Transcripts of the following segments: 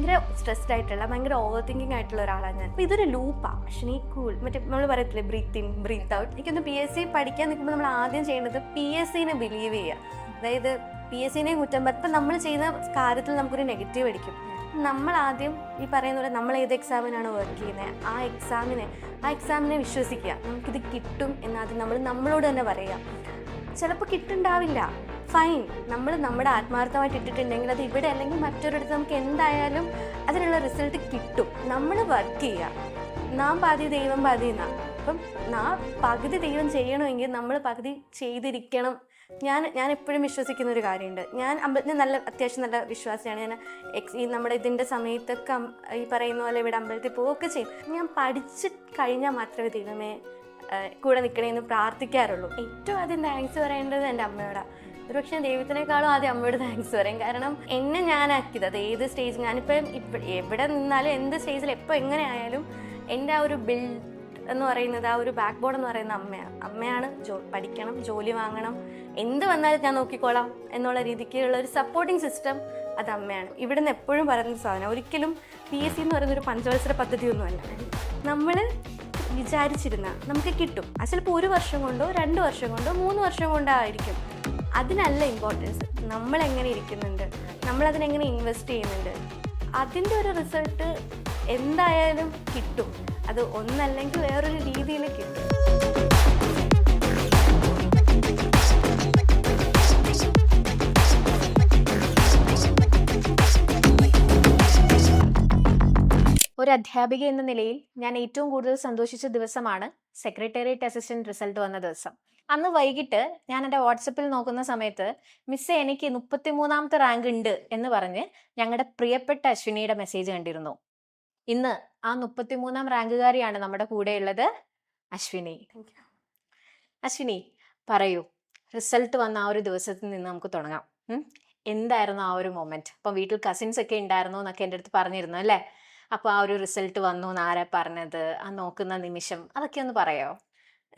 ഭയങ്കര സ്ട്രെസ്ഡ് ആയിട്ടുള്ള ഭയങ്കര ഓവർ തിങ്കിങ് ആയിട്ടുള്ള ഒരാളാണ് ഞാൻ. അപ്പോൾ ഇതൊരു ലൂപ്പാണ്. അശ്വിനി കൂൾ, മറ്റേ നമ്മൾ പറയത്തില്ലേ ബ്രീത്ത് ഇൻ ബ്രീത്ത് ഔട്ട്. എനിക്കൊന്ന് PSC പഠിക്കാൻ നിൽക്കുമ്പോൾ നമ്മൾ ആദ്യം ചെയ്യേണ്ടത് PSCനെ ബിലീവ് ചെയ്യുക. അതായത് PSCനെ കുറ്റം ഇപ്പം നമ്മൾ ചെയ്യുന്ന കാര്യത്തിൽ നമുക്കൊരു നെഗറ്റീവ് അടിക്കും. നമ്മൾ ആദ്യം ഈ പറയുന്ന പോലെ നമ്മൾ ഏത് എക്സാമിനാണ് വർക്ക് ചെയ്യുന്നത് ആ എക്സാമിനെ വിശ്വസിക്കുക. നമുക്കിത് കിട്ടും എന്നാദ്യം നമ്മളോട് തന്നെ പറയുക. ചിലപ്പോൾ കിട്ടുന്നുണ്ടാവില്ല, ഫൈൻ. നമ്മൾ നമ്മുടെ ആത്മാർത്ഥമായിട്ട് ഇട്ടിട്ടുണ്ടെങ്കിൽ അത് ഇവിടെ അല്ലെങ്കിൽ മറ്റൊരിടത്ത് നമുക്ക് എന്തായാലും അതിനുള്ള റിസൾട്ട് കിട്ടും. നമ്മൾ വർക്ക് ചെയ്യുക. നാം പാതി ദൈവം പാതി എന്നാ. അപ്പം പകുതി ദൈവം ചെയ്യണമെങ്കിൽ നമ്മൾ പകുതി ചെയ്തിരിക്കണം. ഞാൻ എപ്പോഴും വിശ്വസിക്കുന്ന ഒരു കാര്യമുണ്ട്. ഞാൻ അത്യാവശ്യം നല്ല വിശ്വാസിയാണ്. ഞാൻ ഈ നമ്മുടെ ഇതിൻ്റെ സമയത്തൊക്കെ ഈ പറയുന്ന പോലെ ഇവിടെ അമ്പലത്തിൽ പോവുകയൊക്കെ ചെയ്യും. ഞാൻ പഠിച്ച് കഴിഞ്ഞാൽ മാത്രമേ ദൈവമേ കൂടെ നിൽക്കണേന്ന് പ്രാർത്ഥിക്കാറുള്ളൂ. ഏറ്റവും ആദ്യം താങ്ക്സ് പറയേണ്ടത് എൻ്റെ അമ്മയോടാണ്. ഒരുപക്ഷെ ദൈവത്തിനേക്കാളും ആദ്യം അമ്മയോട് താങ്ക്സ് പറയും. കാരണം എന്നെ ഞാനാക്കിയത് അത് ഏത് സ്റ്റേജ് ഞാനിപ്പം എവിടെ നിന്നാലും എന്ത് സ്റ്റേജിൽ എപ്പോൾ എങ്ങനെ ആയാലും എൻ്റെ ആ ഒരു ബിൽഡ് എന്ന് പറയുന്നത്, ആ ഒരു ബാക്ക് ബോൺ എന്ന് പറയുന്ന അമ്മയാണ്. പഠിക്കണം, ജോലി വാങ്ങണം, എന്ത് വന്നാലും ഞാൻ നോക്കിക്കോളാം എന്നുള്ള രീതിക്കുള്ള ഒരു സപ്പോർട്ടിങ് സിസ്റ്റം അത് അമ്മയാണ്. ഇവിടെ നിന്ന് എപ്പോഴും പറയുന്ന സാധനം, ഒരിക്കലും PSC എന്ന് പറയുന്നൊരു പഞ്ചവത്സര പദ്ധതിയൊന്നുമല്ല. നമ്മൾ വിചാരിച്ചിരുന്ന നമുക്ക് കിട്ടും. അത് ചിലപ്പോൾ 1 വർഷം കൊണ്ടോ 2 വർഷം കൊണ്ടോ 3 വർഷം കൊണ്ടോ ആയിരിക്കും. അതിനല്ല ഇമ്പോർട്ടൻസ്. നമ്മളെങ്ങനെ ഇരിക്കുന്നുണ്ട്, നമ്മളതിനെങ്ങനെ ഇൻവെസ്റ്റ് ചെയ്യുന്നുണ്ട്, അതിൻ്റെ ഒരു റിസൾട്ട് എന്തായാലും കിട്ടും. അത് ഒന്നല്ലെങ്കിൽ വേറൊരു രീതിയിൽ കിട്ടും. ഒരു അധ്യാപിക എന്ന നിലയിൽ ഞാൻ ഏറ്റവും കൂടുതൽ സന്തോഷിച്ച ദിവസമാണ് സെക്രട്ടേറിയറ്റ് അസിസ്റ്റന്റ് റിസൾട്ട് വന്ന ദിവസം. അന്ന് വൈകിട്ട് ഞാൻ എൻ്റെ വാട്സപ്പിൽ നോക്കുന്ന സമയത്ത് മിസ്സേ എനിക്ക് 33ാമത്തെ റാങ്ക് ഉണ്ട് എന്ന് പറഞ്ഞ് ഞങ്ങളുടെ പ്രിയപ്പെട്ട അശ്വിനിയുടെ മെസ്സേജ് കണ്ടിരുന്നു. ഇന്ന് ആ 33ാം റാങ്കുകാരിയാണ് നമ്മുടെ കൂടെയുള്ളത്, അശ്വിനി. അശ്വിനി, പറയൂ, റിസൾട്ട് വന്ന ആ ഒരു ദിവസത്തിൽ നിന്ന് നമുക്ക് തുടങ്ങാം. എന്തായിരുന്നു ആ ഒരു മൊമെന്റ്? അപ്പം വീട്ടിൽ കസിൻസ് ഒക്കെ ഉണ്ടായിരുന്നു എന്നൊക്കെ എൻ്റെ അടുത്ത് പറഞ്ഞിരുന്നു അല്ലേ? അപ്പോൾ ആ ഒരു റിസൾട്ട് വന്നു എന്ന് ആരാ പറഞ്ഞത്, ആ നോക്കുന്ന നിമിഷം, അതൊക്കെ ഒന്ന് പറയാമോ?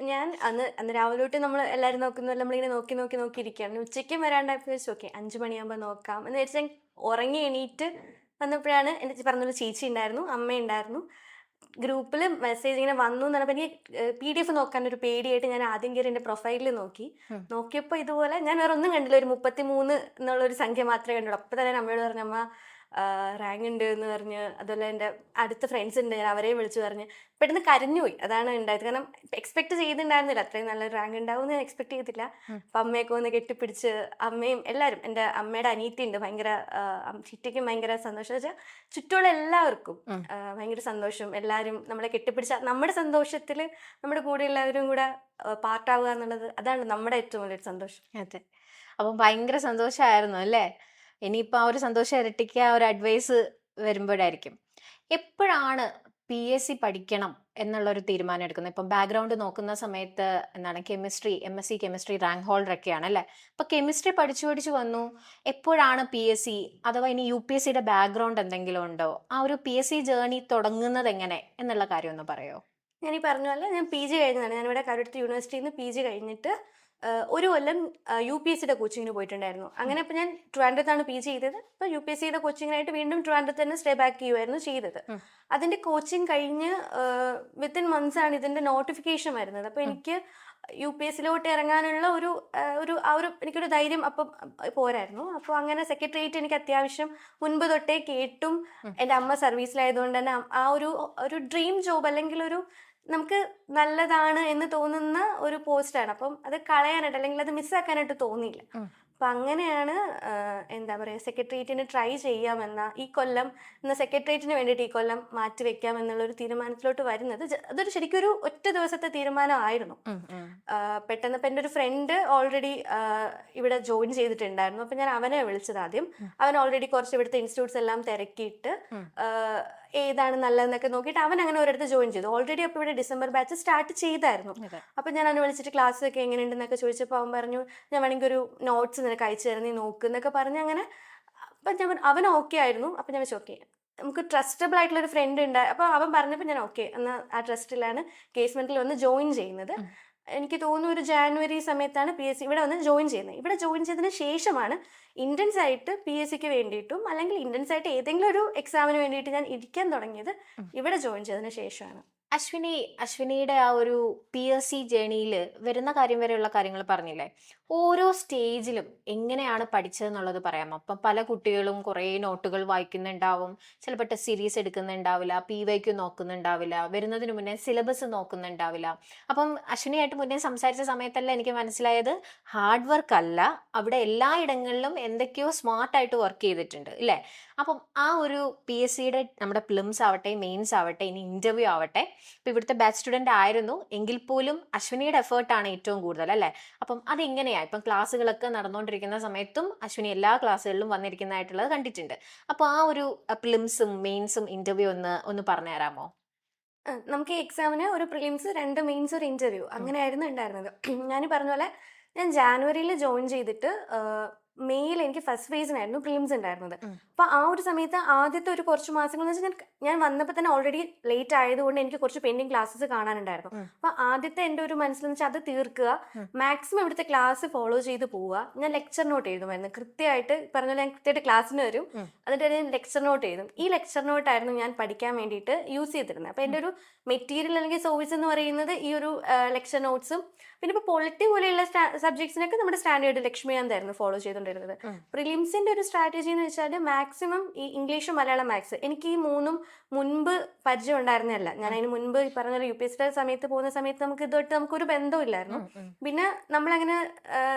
ഞാൻ അന്ന് രാവിലെ തൊട്ട് നമ്മൾ എല്ലാവരും നോക്കുന്നതല്ല, നമ്മളിങ്ങനെ നോക്കിയിരിക്കുകയാണ്. ഉച്ചയ്ക്കും വരാണ്ടായപ്പോൾ വെച്ച് ഓക്കെ 5 മണിയാകുമ്പോൾ നോക്കാം എന്ന് വെച്ചാൽ ഉറങ്ങി എണീറ്റ് വന്നപ്പോഴാണ് എൻ്റെ പറഞ്ഞൊരു ചേച്ചി ഉണ്ടായിരുന്നു, അമ്മയുണ്ടായിരുന്നു. ഗ്രൂപ്പിൽ മെസ്സേജ് ഇങ്ങനെ വന്നു എന്ന് പറഞ്ഞപ്പോൾ എനിക്ക് PDF നോക്കാനൊരു പേടിയായിട്ട് ഞാൻ ആദ്യം കയറി എൻ്റെ പ്രൊഫൈലിൽ നോക്കിയപ്പോൾ ഇതുപോലെ ഞാൻ വേറെ ഒന്നും കണ്ടില്ല. ഒരു 33 എന്നുള്ളൊരു സംഖ്യ മാത്രമേ കണ്ടുള്ളൂ. അപ്പോൾ തന്നെ അമ്മയോട് പറഞ്ഞു, അമ്മ റാങ്ക് ഉണ്ട് എന്ന് പറഞ്ഞ്. അതുപോലെ എൻ്റെ അടുത്ത ഫ്രണ്ട്സ് ഉണ്ട്, ഞാൻ അവരെയും വിളിച്ചു പറഞ്ഞ് പെട്ടെന്ന് കരഞ്ഞുപോയി. അതാണ് ഉണ്ടായത്. കാരണം എക്സ്പെക്ട് ചെയ്തിട്ടുണ്ടായിരുന്നില്ല അത്രയും നല്ലൊരു റാങ്ക് ഉണ്ടാവും ഞാൻ എക്സ്പെക്ട് ചെയ്തില്ല. അപ്പം അമ്മയൊക്കെ ഒന്ന് കെട്ടിപ്പിടിച്ച്, അമ്മയും എല്ലാവരും, എൻ്റെ അമ്മയുടെ അനിയത്തി ഉണ്ട്, ഭയങ്കര ചിറ്റയ്ക്കും ഭയങ്കര സന്തോഷം. വെച്ചാൽ ചുറ്റുമുള്ള എല്ലാവർക്കും ഭയങ്കര സന്തോഷം. എല്ലാവരും നമ്മളെ കെട്ടിപ്പിടിച്ച നമ്മുടെ സന്തോഷത്തിൽ നമ്മുടെ കൂടെ എല്ലാവരും കൂടെ പാർട്ടാവുക എന്നുള്ളത്, അതാണ് നമ്മുടെ ഏറ്റവും വലിയൊരു സന്തോഷം. അതെ, അപ്പം ഭയങ്കര സന്തോഷമായിരുന്നു അല്ലേ? ഇനിയിപ്പോൾ ആ ഒരു സന്തോഷം ഇരട്ടിക്കുക ഒരു അഡ്വൈസ് വരുമ്പോഴായിരിക്കും. എപ്പോഴാണ് PSC പഠിക്കണം എന്നുള്ളൊരു തീരുമാനം എടുക്കുന്നത്? ഇപ്പം ബാക്ക്ഗ്രൗണ്ട് നോക്കുന്ന സമയത്ത് എന്താണ് chemistry, MSc chemistry rank holder ഒക്കെയാണ് അല്ലേ? അപ്പോൾ കെമിസ്ട്രി പഠിച്ചു വന്നു. എപ്പോഴാണ് PSC, അഥവാ ഇനി UPSCയുടെ ബാക്ക്ഗ്രൗണ്ട് എന്തെങ്കിലും ഉണ്ടോ? ആ ഒരു PSC ജേർണി തുടങ്ങുന്നത് എങ്ങനെ എന്നുള്ള കാര്യം ഒന്ന് പറയുമോ? ഞാനീ പറഞ്ഞ പോലെ ഞാൻ PG കഴിഞ്ഞതാണ്. ഞാനിവിടെ കരുവറ്റ യൂണിവേഴ്സിറ്റിയിൽ നിന്ന് PG കഴിഞ്ഞിട്ട് 1 കൊല്ലം UPSCയുടെ കോച്ചിങ്ങിന് പോയിട്ടുണ്ടായിരുന്നു. അങ്ങനെ അപ്പോൾ ഞാൻ ട്രിവാൻഡ്രത്താണ് PG ചെയ്തത്. അപ്പോൾ UPSCയുടെ കോച്ചിങ്ങിനായിട്ട് വീണ്ടും ട്രിവാൻഡ്രത്ത് തന്നെ സ്റ്റേ ബാക്ക് ചെയ്യുമായിരുന്നു ചെയ്തത്. അതിൻ്റെ കോച്ചിങ് കഴിഞ്ഞ് വിത്തിൻ മന്ത്സ് ആണ് ഇതിൻ്റെ നോട്ടിഫിക്കേഷൻ വരുന്നത്. അപ്പോൾ എനിക്ക് UPSCയിലോട്ട് ഇറങ്ങാനുള്ള എനിക്കൊരു ധൈര്യം അപ്പം പോരായിരുന്നു. അപ്പോൾ അങ്ങനെ സെക്രട്ടേറിയറ്റ് എനിക്ക് അത്യാവശ്യം മുൻപ് തൊട്ടേ കേട്ടും എൻ്റെ അമ്മ സർവീസിലായതുകൊണ്ട് തന്നെ ഒരു ഡ്രീം ജോബ് അല്ലെങ്കിൽ നമുക്ക് നല്ലതാണ് എന്ന് തോന്നുന്ന ഒരു പോസ്റ്റാണ്. അപ്പം അത് കളയാനായിട്ട് അല്ലെങ്കിൽ അത് മിസ്സാക്കാനായിട്ട് തോന്നിയില്ല. അപ്പം അങ്ങനെയാണ് എന്താ പറയുക, സെക്രട്ടേറിയറ്റിന് ട്രൈ ചെയ്യാമെന്ന ഈ കൊല്ലം സെക്രട്ടേറിയറ്റിന് വേണ്ടിയിട്ട് ഈ കൊല്ലം മാറ്റി വെക്കാം എന്നുള്ളൊരു തീരുമാനത്തിലോട്ട് വരുന്നത്. അതൊരു ശരിക്കും ഒരു ഒറ്റ ദിവസത്തെ തീരുമാനമായിരുന്നു. പെട്ടെന്ന് ഇപ്പം എൻ്റെ ഒരു ഫ്രണ്ട് ഓൾറെഡി ഇവിടെ ജോയിൻ ചെയ്തിട്ടുണ്ടായിരുന്നു. അപ്പം ഞാൻ അവനെ വിളിച്ചത് ആദ്യം. അവൻ ഓൾറെഡി കുറച്ച് ഇവിടുത്തെ ഇൻസ്റ്റിറ്റ്യൂട്ട്സ് എല്ലാം തിരക്കിയിട്ട് ഏതാണ് നല്ലതെന്നൊക്കെ നോക്കിയിട്ട് അവൻ അങ്ങനെ ഒരിടത്ത് ജോയിൻ ചെയ്തു. ഓൾറെഡി അപ്പോൾ ഇവിടെ ഡിസംബർ ബാച്ച് സ്റ്റാർട്ട് ചെയ്തായിരുന്നു. അപ്പം ഞാൻ അവനെ വിളിച്ചിട്ട് ക്ലാസ് ഒക്കെ എങ്ങനെയുണ്ടെന്നൊക്കെ ചോദിച്ചപ്പോൾ അവൻ പറഞ്ഞു, ഞാൻ വേണമെങ്കിൽ ഒരു നോട്ട്സ് നിനക്ക് അയച്ചു തരുന്ന, നീ നോക്കുന്നൊക്കെ പറഞ്ഞ് അങ്ങനെ. അപ്പം അവൻ ഓക്കെ ആയിരുന്നു. അപ്പം ഞാൻ വെച്ചു ഓക്കെ, നമുക്ക് ട്രസ്റ്റബിൾ ആയിട്ടുള്ളൊരു ഫ്രണ്ട് ഉണ്ട്. അപ്പോൾ അവൻ പറഞ്ഞപ്പോൾ ഞാൻ ഓക്കെ എന്നാൽ ആ ട്രസ്റ്റിലാണ് കേസ്മെൻറ്റിൽ വന്ന് ജോയിൻ ചെയ്യുന്നത്. എനിക്ക് തോന്നുന്നു ഒരു ജാനുവരി സമയത്താണ് PSC ഇവിടെ വന്ന് ജോയിൻ ചെയ്യുന്നത്. ഇവിടെ ജോയിൻ ചെയ്തതിന് ശേഷമാണ് ഇൻറ്റൻസ് ആയിട്ട് PSC വേണ്ടിയിട്ടും അല്ലെങ്കിൽ ഇൻറ്റൻസ് ആയിട്ട് ഏതെങ്കിലും ഒരു എക്സാമിന് വേണ്ടിയിട്ട് ഞാൻ ഇരിക്കാൻ തുടങ്ങിയത് ഇവിടെ ജോയിൻ ചെയ്തതിന് ശേഷമാണ്. അശ്വിനിയുടെ ആ ഒരു PSC ജേണിയിൽ വരുന്ന കാര്യം വരെയുള്ള കാര്യങ്ങൾ പറഞ്ഞില്ലേ, ഓരോ സ്റ്റേജിലും എങ്ങനെയാണ് പഠിച്ചതെന്നുള്ളത് പറയാമോ? അപ്പം പല കുട്ടികളും കുറേ നോട്ടുകൾ വായിക്കുന്നുണ്ടാവും, ചിലപ്പോൾ ടെസ്റ്റ് സീരീസ് എടുക്കുന്നുണ്ടാവില്ല, PYQ നോക്കുന്നുണ്ടാവില്ല, വരുന്നതിന് മുന്നേ സിലബസ് നോക്കുന്നുണ്ടാവില്ല. അപ്പം അശ്വിനിയായിട്ട് മുന്നേ സംസാരിച്ച സമയത്തല്ല എനിക്ക് മനസ്സിലായത് ഹാർഡ് വർക്ക് അല്ല, അവിടെ എല്ലായിടങ്ങളിലും എന്തൊക്കെയോ സ്മാർട്ടായിട്ട് വർക്ക് ചെയ്തിട്ടുണ്ട് അല്ലേ? അപ്പം ആ ഒരു PSCയുടെ നമ്മുടെ പ്ലിംസ് ആവട്ടെ, മെയിൻസ് ആവട്ടെ, ഇനി ഇന്റർവ്യൂ ആവട്ടെ, ഇപ്പം ഇവിടുത്തെ ബാച്ച് സ്റ്റുഡൻ്റ് ആയിരുന്നു എങ്കിൽ പോലും അശ്വിനിയുടെ എഫേർട്ടാണ് ഏറ്റവും കൂടുതൽ അല്ലേ? അപ്പം അതെങ്ങനെയാണ് ഇപ്പം ക്ലാസ്സുകളൊക്കെ നടന്നുകൊണ്ടിരിക്കുന്ന സമയത്തും അശ്വിനി എല്ലാ ക്ലാസ്സുകളിലും വന്നിരിക്കുന്നതായിട്ടുള്ളത് കണ്ടിട്ടുണ്ട്. അപ്പോൾ ആ ഒരു പ്ലിംസും മെയിൻസും ഇന്റർവ്യൂ ഒന്ന് പറഞ്ഞു തരാമോ? നമുക്ക് ഈ എക്സാമിന് ഒരു പ്രിലിംസ്, 2 മെയിൻസ്, ഒരു ഇന്റർവ്യൂ അങ്ങനെയായിരുന്നു ഉണ്ടായിരുന്നത്. ഞാൻ പറഞ്ഞ പോലെ ഞാൻ ജാനുവരിയിൽ ജോയിൻ ചെയ്തിട്ട് മെയിൽ എനിക്ക് ഫസ്റ്റ് ഫേസിനായിരുന്നു പ്രിലിംസ് ഉണ്ടായിരുന്നത്. അപ്പൊ ആ ഒരു സമയത്ത് ആദ്യത്തെ ഒരു കുറച്ച് മാസങ്ങൾ എന്ന് വെച്ചാൽ ഞാൻ വന്നപ്പോൾ തന്നെ ഓൾറെഡി ലേറ്റ് ആയതുകൊണ്ട് എനിക്ക് കുറച്ച് പെൻഡിങ് ക്ലാസ്സസ് കാണാനുണ്ടായിരുന്നു. അപ്പൊ ആദ്യത്തെ എൻ്റെ ഒരു മനസ്സിലെന്ന് വെച്ചാൽ അത് തീർക്കുക, മാക്സിമം ഇവിടുത്തെ ക്ലാസ് ഫോളോ ചെയ്ത് പോവുക. ഞാൻ ലെക്ചർ നോട്ട് എഴുതുമായിരുന്നു കൃത്യമായിട്ട്. പറഞ്ഞ പോലെ ഞാൻ കൃത്യമായിട്ട് ക്ലാസ്സിന് വരും, എന്നിട്ട് ഞാൻ ലെക്ചർ നോട്ട് എഴുതും. ഈ ലെക്ചർ നോട്ടായിരുന്നു ഞാൻ പഠിക്കാൻ വേണ്ടിയിട്ട് യൂസ് ചെയ്തിരുന്നത്. അപ്പൊ എൻ്റെ ഒരു മെറ്റീരിയൽ അല്ലെങ്കിൽ സോഴ്സ് എന്ന് പറയുന്നത് ഈ ഒരു ലെക്ചർ നോട്ട്സും, പിന്നെ ഇപ്പോൾ പൊളിറ്റി പോലെയുള്ള സബ്ജക്ട്സിനൊക്കെ നമ്മുടെ സ്റ്റാൻഡേർഡ് ലക്ഷ്മികാന്തായിരുന്നു ഫോളോ ചെയ്തുകൊണ്ടിരുന്നത്. പ്രിലിംസിന്റെ ഒരു സ്ട്രാറ്റജി എന്ന് വെച്ചാൽ മാക്സിമം ഈ ഇംഗ്ലീഷ്, മലയാളം, മാത്സ്, എനിക്ക് ഈ മൂന്നും മുൻപ് പരിചയം ഉണ്ടായിരുന്നതല്ല. ഞാൻ അതിന് മുൻപ് ഈ പറഞ്ഞ UPSC സമയത്ത് പോകുന്ന സമയത്ത് നമുക്ക് ഇതുമായിട്ട് നമുക്കൊരു ബന്ധമില്ലായിരുന്നു. പിന്നെ നമ്മളങ്ങനെ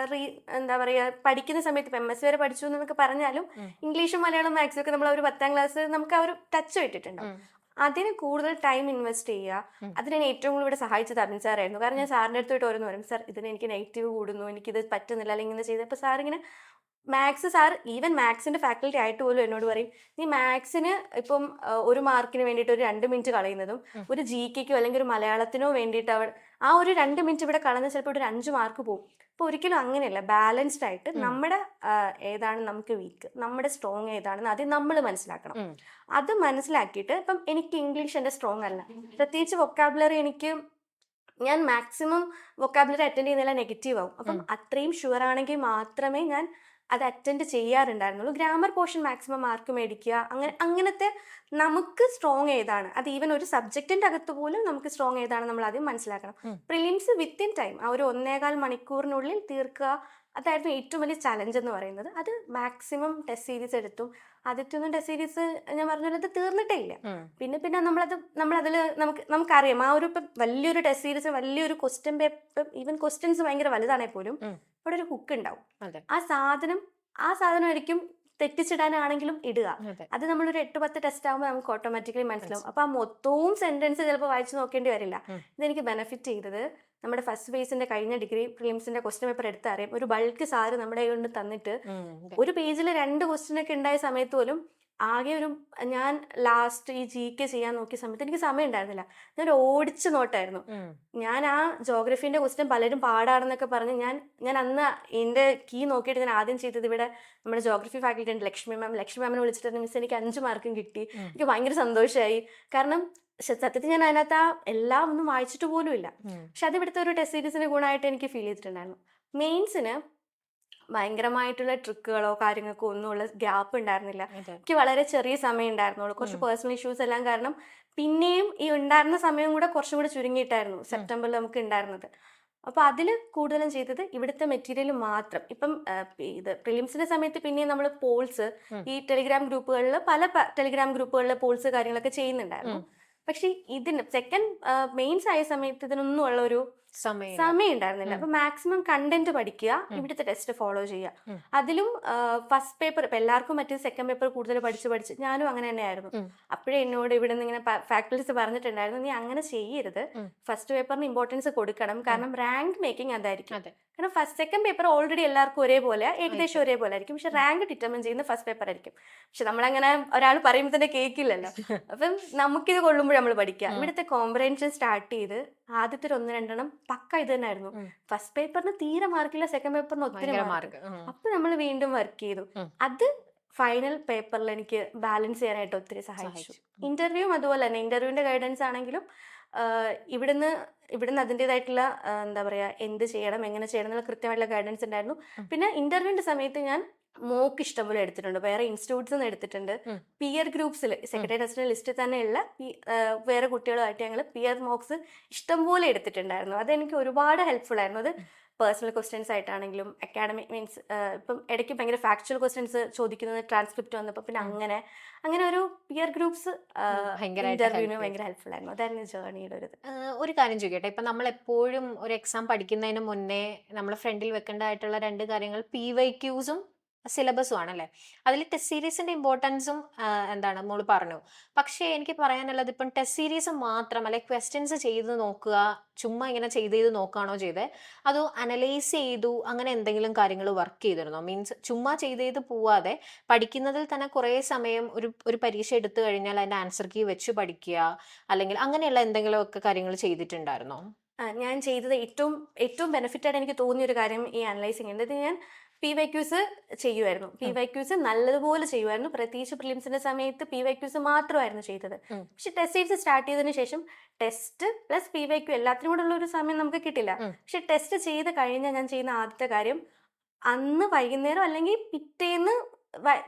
എന്താ പറയുക, പഠിക്കുന്ന സമയത്ത് ഇപ്പം MS വരെ പഠിച്ചു എന്നൊക്കെ പറഞ്ഞാലും ഇംഗ്ലീഷും മലയാളം, മാത്സും ഒക്കെ നമ്മൾ ഒരു 10ാം ക്ലാസ് നമുക്ക് ആ ഒരു ടച്ച് വിട്ടിട്ടുണ്ടാവും. അതിന് കൂടുതൽ ടൈം ഇൻവെസ്റ്റ് ചെയ്യുക. അതിനെ ഏറ്റവും കൂടുതൽ ഇവിടെ സഹായിച്ചത് അരുൺ സാറായിരുന്നു. കാരണം ഞാൻ സാറിൻ്റെ അടുത്ത് പോയിട്ട് ഓരോന്ന് പറയും, സാർ ഇതിന് എനിക്ക് നെഗറ്റീവ് കൂടുന്നു, എനിക്കിത് പറ്റുന്നില്ല, അല്ലെങ്കിൽ ഇങ്ങനെ ചെയ്ത്. അപ്പോൾ സാർ ഇങ്ങനെ സാർ ഈവൻ മാത്സിന്റെ ഫാക്കൽറ്റി ആയിട്ട് പോലും എന്നോട് പറയും, നീ മാത്സിന് ഇപ്പം 1 മാർക്കിന് വേണ്ടിയിട്ട് ഒരു 2 മിനിറ്റ് കളയുന്നതും ഒരു GKക്കോ അല്ലെങ്കിൽ ഒരു മലയാളത്തിനോ വേണ്ടിയിട്ട് ആ ഒരു 2 മിനിറ്റ് ഇവിടെ കളഞ്ഞ ചിലപ്പോൾ ഒരു 5 മാർക്ക് പോകും. അപ്പോൾ ഒരിക്കലും അങ്ങനെയല്ല. ബാലൻസ്ഡ് ആയിട്ട് നമ്മുടെ ഏതാണ് നമുക്ക് വീക്ക്, നമ്മുടെ സ്ട്രോങ് ഏതാണെന്ന് ആദ്യം നമ്മൾ മനസ്സിലാക്കണം. അത് മനസ്സിലാക്കിയിട്ട്, ഇപ്പം എനിക്ക് ഇംഗ്ലീഷ് എൻ്റെ സ്ട്രോങ് അല്ല, പ്രത്യേകിച്ച് വൊക്കാബുലറി ഞാൻ മാക്സിമം വൊക്കാബുലറി അറ്റൻഡ് ചെയ്യുന്നില്ല, നെഗറ്റീവ് ആവും. അപ്പം അത്രയും ഷുവർ ആണെങ്കിൽ മാത്രമേ ഞാൻ അത് അറ്റൻഡ് ചെയ്യാറുണ്ടായിരുന്നുള്ളൂ. ഗ്രാമർ പോർഷൻ മാക്സിമം മാർക്ക് മേടിക്കുക, അങ്ങനത്തെ നമുക്ക് സ്ട്രോങ് ഏതാണ്, അത് ഈവൻ ഒരു സബ്ജക്റ്റിന്റെ അകത്ത് പോലും നമുക്ക് സ്ട്രോങ് ഏതാണ് നമ്മൾ ആദ്യം മനസ്സിലാക്കണം. പ്രിലിംസ് വിത്തിൻ ടൈം ആ ഒരു 1.25 മണിക്കൂറിനുള്ളിൽ തീർക്കുക, അതായിരുന്നു ഏറ്റവും വലിയ ചലഞ്ച് എന്ന് പറയുന്നത്. അത് മാക്സിമം ടെസ്റ്റ് സീരീസ് എടുത്തു. ആദ്യത്തെ ഒന്നും ടെസ്റ്റ് സീരീസ് ഞാൻ പറഞ്ഞാൽ അത് തീർന്നിട്ടേ ഇല്ല. പിന്നെ നമ്മളതിൽ നമുക്കറിയാം ആ ഒരു ഇപ്പം വലിയൊരു ടെസ്റ്റ് സീരീസ്, വലിയൊരു ക്വസ്റ്റ്യൻ പേപ്പർ, ഈവൻ ക്വസ്റ്റ്യൻസ് ഭയങ്കര വലുതാണെങ്കിൽ പോലും അവിടെ ഒരു ഹുക്ക് ഉണ്ടാവും. ആ സാധനം ആയിരിക്കും തെറ്റിച്ചിടാനാണെങ്കിലും ഇടുക. അത് നമ്മളൊരു 8-10 ടെസ്റ്റ് ആകുമ്പോൾ നമുക്ക് ഓട്ടോമാറ്റിക്കലി മനസ്സിലാവും. അപ്പൊ ആ മൊത്തവും സെന്റൻസ് ചിലപ്പോൾ വായിച്ചു നോക്കേണ്ടി വരില്ല. ഇതെനിക്ക് ബെനിഫിറ്റ് ചെയ്തത് നമ്മുടെ ഫസ്റ്റ് ഫേസിന്റെ കഴിഞ്ഞ ഡിഗ്രി പ്രിലിംസിന്റെ ക്വസ്റ്റ്യൻ പേപ്പർ എടുത്തറിയാം. ഒരു ബൾക്ക് സാറ് നമ്മുടെ കൊണ്ട് തന്നിട്ട് ഒരു പേജിൽ 2 ക്വസ്റ്റ്യൻ ഒക്കെ ഉണ്ടായ സമയത്ത് പോലും ആകെ ഞാൻ ലാസ്റ്റ് ഈ GK ചെയ്യാൻ നോക്കിയ സമയത്ത് എനിക്ക് സമയം ഉണ്ടായിരുന്നില്ല. ഞാൻ ഓടിച്ചു നോട്ടായിരുന്നു. ഞാൻ ആ ജോഗ്രഫീന്റെ ക്വസ്റ്റ്യൻ പലരും പാടാണെന്നൊക്കെ പറഞ്ഞ് ഞാൻ അന്ന് എൻ്റെ കീ നോക്കിയിട്ട് ഞാൻ ആദ്യം ചെയ്തത്, ഇവിടെ നമ്മുടെ ജോഗ്രഫി ഫാക്കൽറ്റി ഉണ്ട് ലക്ഷ്മി മാമിനെ വിളിച്ചിട്ട് മിസ് എനിക്ക് 5 മാർക്കും കിട്ടി. എനിക്ക് ഭയങ്കര സന്തോഷമായി. കാരണം സത്യത്തിൽ ഞാൻ അതിനകത്ത് എല്ലാം ഒന്നും വായിച്ചിട്ട് പോലും ഇല്ല. പക്ഷെ അത് ഇവിടുത്തെ ഒരു ടെസ്റ്റ് സീരീസിന്റെ ഗുണമായിട്ട് എനിക്ക് ഫീൽ ചെയ്തിട്ടുണ്ടായിരുന്നു. മെയിൻസിന് ഭയങ്കരമായിട്ടുള്ള ട്രിക്കുകളോ കാര്യങ്ങൾക്കോ ഒന്നുമുള്ള ഗ്യാപ്പ് ഉണ്ടായിരുന്നില്ല. എനിക്ക് വളരെ ചെറിയ സമയം ഉണ്ടായിരുന്നുള്ളൂ. കുറച്ച് പേഴ്സണൽ ഇഷ്യൂസ് എല്ലാം കാരണം പിന്നെയും ഈ ഉണ്ടായിരുന്ന സമയം കൂടെ കുറച്ചും കൂടെ ചുരുങ്ങിയിട്ടായിരുന്നു സെപ്റ്റംബറിൽ നമുക്ക് ഉണ്ടായിരുന്നത്. അപ്പോൾ അതിൽ കൂടുതലും ചെയ്തത് ഇവിടുത്തെ മെറ്റീരിയൽ മാത്രം. ഇപ്പം ഇത് പ്രിലിംസിന്റെ സമയത്ത് പിന്നെയും നമ്മൾ പോൾസ്, ഈ ടെലിഗ്രാം ഗ്രൂപ്പുകളിൽ പല ടെലിഗ്രാം ഗ്രൂപ്പുകളിൽ പോൾസ് കാര്യങ്ങളൊക്കെ ചെയ്യുന്നുണ്ടായിരുന്നു. പക്ഷെ ഇതിന് സെക്കൻഡ് മെയിൻസ് ആയ സമയത്ത് ഇതിനൊന്നും ഉള്ള ഒരു സമയം ഉണ്ടായിരുന്നില്ല. അപ്പൊ മാക്സിമം കണ്ടന്റ് പഠിക്കുക, ഇവിടുത്തെ ടെസ്റ്റ് ഫോളോ ചെയ്യുക. അതിലും ഫസ്റ്റ് പേപ്പർ ഇപ്പൊ എല്ലാവർക്കും മറ്റേ സെക്കൻഡ് പേപ്പർ കൂടുതൽ പഠിച്ച് ഞാനും അങ്ങനെ തന്നെയായിരുന്നു. അപ്പോഴേ എന്നോട് ഇവിടെ നിന്ന് ഇങ്ങനെ ഫാക്കൽറ്റീസ് പറഞ്ഞിട്ടുണ്ടായിരുന്നു, നീ അങ്ങനെ ചെയ്യരുത്, ഫസ്റ്റ് പേപ്പറിന് ഇമ്പോർട്ടൻസ് കൊടുക്കണം, കാരണം റാങ്ക് മേക്കിംഗ് അതായിരിക്കും. കാരണം സെക്കൻഡ് പേപ്പർ ഓൾറെഡി എല്ലാവർക്കും ഒരേപോലെ ഏകദേശം ഒരേപോലെ ആയിരിക്കും, പക്ഷെ റാങ്ക് ഡിറ്റർമിൻ ചെയ്യുന്ന ഫസ്റ്റ് പേപ്പർ ആയിരിക്കും. പക്ഷെ നമ്മളങ്ങനെ ഒരാൾ പറയുമ്പോൾ തന്നെ കേൾക്കില്ലല്ലോ. അപ്പം നമുക്കിത് കൊള്ളുമ്പോൾ നമ്മൾ പഠിക്കുക. ഇവിടുത്തെ കോംപ്രഹെൻഷൻ സ്റ്റാർട്ട് ചെയ്ത് ആദ്യത്തെ 1-2 പക്ക ഇത് തന്നെ ആയിരുന്നു. ഫസ്റ്റ് പേപ്പറിന് തീരെ മാർക്കില്ല, സെക്കൻഡ് പേപ്പറിന് ഒത്തിരി മാർക്ക്. അപ്പൊ നമ്മൾ വീണ്ടും വർക്ക് ചെയ്തു. അത് ഫൈനൽ പേപ്പറിൽ എനിക്ക് ബാലൻസ് ചെയ്യാനായിട്ട് ഒത്തിരി സഹായിച്ചു. ഇന്റർവ്യൂവും അതുപോലെ തന്നെ. ഇന്റർവ്യൂവിന്റെ ഗൈഡൻസ് ആണെങ്കിലും ഇവിടുന്ന് അതിൻ്റെതായിട്ടുള്ള എന്താ പറയുക, എന്ത് ചെയ്യണം, എങ്ങനെ ചെയ്യണം എന്നുള്ള കൃത്യമായിട്ടുള്ള ഗൈഡൻസ് ഉണ്ടായിരുന്നു. പിന്നെ ഇന്റർവ്യൂവിന്റെ സമയത്ത് ഞാൻ മോക്ക് ഇഷ്ടംപോലെ എടുത്തിട്ടുണ്ട്, വേറെ ഇൻസ്റ്റിറ്റ്യൂട്ട്സ് നിന്ന് എടുത്തിട്ടുണ്ട്. പിയർ ഗ്രൂപ്പ്സിൽ സെക്രട്ടറി ടെസ്റ്റിന്റെ ലിസ്റ്റിൽ തന്നെയുള്ള വേറെ കുട്ടികളുമായിട്ട് ഞങ്ങൾ പിയർ മോക്സ് ഇഷ്ടംപോലെ എടുത്തിട്ടുണ്ടായിരുന്നു. അതെനിക്ക് ഒരുപാട് ഹെൽപ്ഫുൾ ആയിരുന്നു. അത് പേഴ്സണൽ ക്വസ്റ്റ്യൻസ് ആയിട്ടാണെങ്കിലും അക്കാഡമിക് മീൻസ് ഇപ്പം ഇടയ്ക്ക് ഭയങ്കര ഫാക്ച്വൽ ക്വസ്റ്റ്യൻസ് ചോദിക്കുന്നത് ട്രാൻസ്ക്രിപ്റ്റ് വന്നപ്പോൾ പിന്നെ അങ്ങനെ ഒരു പിയർ ഗ്രൂപ്പ്സ് ഇന്റർവ്യൂവിന് ഭയങ്കര ഹെൽപ്ഫുൾ ആയിരുന്നു. അതായിരുന്നു ജേർണിയുടെ ഒരു ഇത്. ഒരു കാര്യം ചോദിക്കട്ടെ, ഇപ്പൊ നമ്മൾ എപ്പോഴും ഒരു എക്സാം പഠിക്കുന്നതിന് മുന്നേ നമ്മൾ ഫ്രണ്ടിൽ വെക്കേണ്ടതായിട്ടുള്ള രണ്ട് കാര്യങ്ങൾ PYQs സിലബസും ആണല്ലേ. അതിൽ ടെസ്റ്റ് സീരീസിന്റെ ഇമ്പോർട്ടൻസും എന്താണ് മോള് പറഞ്ഞു. പക്ഷേ എനിക്ക് പറയാനുള്ളത്, ഇപ്പം ടെസ്റ്റ് സീരീസ് മാത്രം അല്ലെ ക്വസ്റ്റ്യൻസ് ചെയ്ത് നോക്കുക, ചുമ്മാ ഇങ്ങനെ ചെയ്ത് നോക്കുകയാണോ ചെയ്തത്, അതോ അനലൈസ് ചെയ്തു അങ്ങനെ എന്തെങ്കിലും കാര്യങ്ങൾ വർക്ക് ചെയ്തിരുന്നോ? മീൻസ് ചുമ്മാ ചെയ്ത് പോവാതെ പഠിക്കുന്നതിൽ തന്നെ കുറേ സമയം ഒരു പരീക്ഷ എടുത്തു കഴിഞ്ഞാൽ അതിന്റെ ആൻസർ കീ വെച്ച് പഠിക്കുക, അല്ലെങ്കിൽ അങ്ങനെയുള്ള എന്തെങ്കിലുമൊക്കെ കാര്യങ്ങൾ ചെയ്തിട്ടുണ്ടായിരുന്നോ? ഞാൻ ചെയ്തത് ഏറ്റവും ബെനിഫിറ്റായിട്ട് എനിക്ക് തോന്നിയൊരു കാര്യം ഈ അനലൈസിങ് ഉണ്ട്. ഇത് ഞാൻ PYQs ചെയ്യുമായിരുന്നു. PYQs നല്ലതുപോലെ ചെയ്യുമായിരുന്നു. പ്രത്യേകിച്ച് പ്രിലിംസിന്റെ സമയത്ത് PYQs മാത്രമായിരുന്നു ചെയ്തത്. പക്ഷെ ടെസ്റ്റ് സീരീസ് സ്റ്റാർട്ട് ചെയ്തതിന് ശേഷം ടെസ്റ്റ് പ്ലസ് PYQ എല്ലാത്തിനും കൂടെ ഉള്ള ഒരു സമയം നമുക്ക് കിട്ടില്ല. പക്ഷെ ടെസ്റ്റ് ചെയ്ത് കഴിഞ്ഞാൽ ഞാൻ ചെയ്യുന്ന ആദ്യത്തെ കാര്യം, അന്ന് വൈകുന്നേരം അല്ലെങ്കിൽ